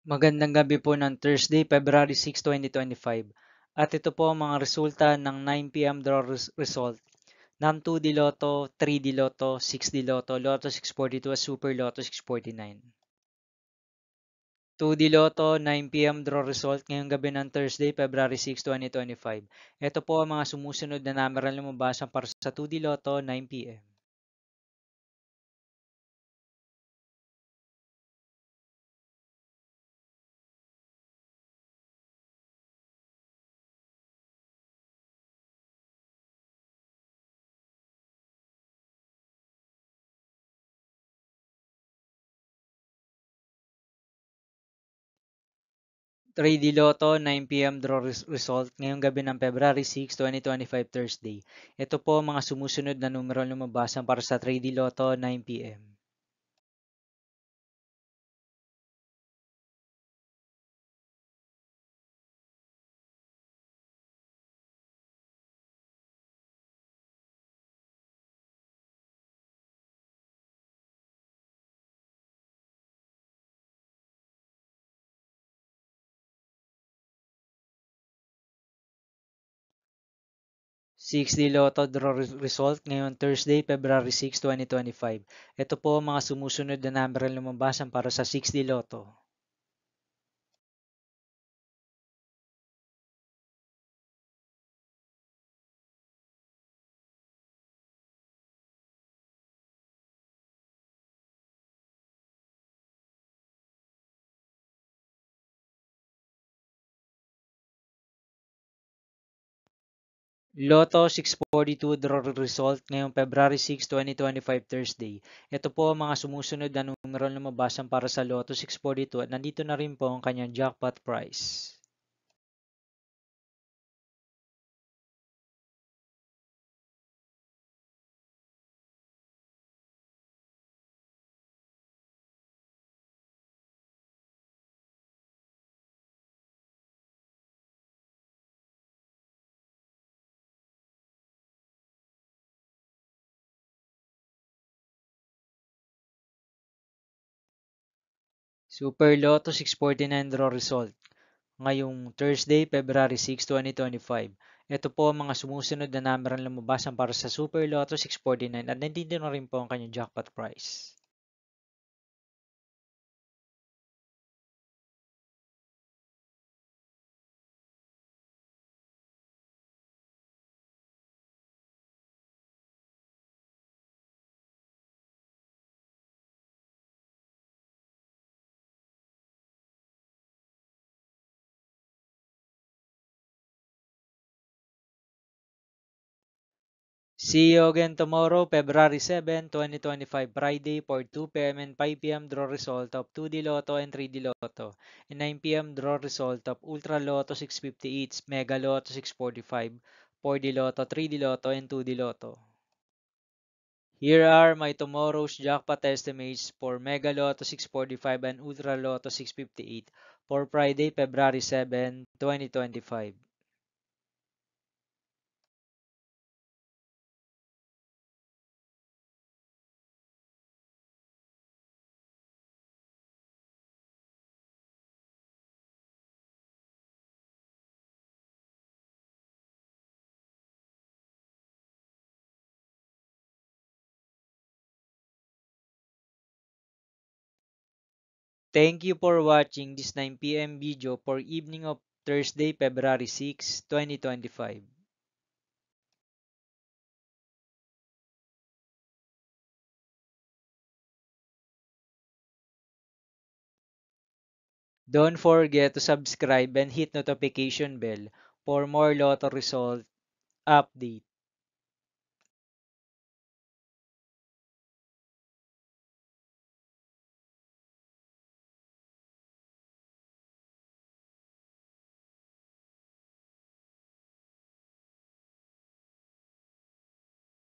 Magandang gabi po ng Thursday, February 6, 2025. At ito po ang mga resulta ng 9 p.m. draw result ng 2D Lotto, 3D Lotto, 6D Lotto, Lotto 642 at Super Lotto 649. 2D Lotto, 9 p.m. draw result ngayong gabi ng Thursday, February 6, 2025. Ito po ang mga sumusunod na number na lumabasan para sa 2D Lotto, 9 p.m. 3D Lotto, 9 p.m. draw result ngayong gabi ng February 6, 2025 Thursday. Ito po ang mga sumusunod na numero lumabasan para sa 3D Lotto, 9 p.m. 6D Lotto draw result ngayong Thursday, February 6, 2025. Ito po ang mga sumusunod na numero lumabasan para sa 6D Lotto. 'Lotto 642 draw result ngayong February 6, 2025 Thursday. Ito po ang mga sumusunod na numero lumabasan para sa Lotto 642 at nandito na rin po ang kanyang jackpot price. Super Lotto 649 draw result ngayong Thursday, February 6, 2025. Ito po ang mga sumusunod na number ang lumabasan para sa Super Lotto 649 at nandito na rin po ang kanyang jackpot price. See you again tomorrow, February 7, 2025, Friday for 2 p.m. and 5 p.m. draw result of 2D Lotto and 3D Lotto, and 9 p.m. draw result of Ultra Lotto 658, Mega Lotto 645, 4D Lotto, 3D Lotto, and 2D Lotto. Here are my tomorrow's jackpot estimates for Mega Lotto 645 and Ultra Lotto 658 for Friday, February 7, 2025. Thank you for watching this 9 p.m. video for evening of Thursday, February 6, 2025. Don't forget to subscribe and hit notification bell for more Lotto result update.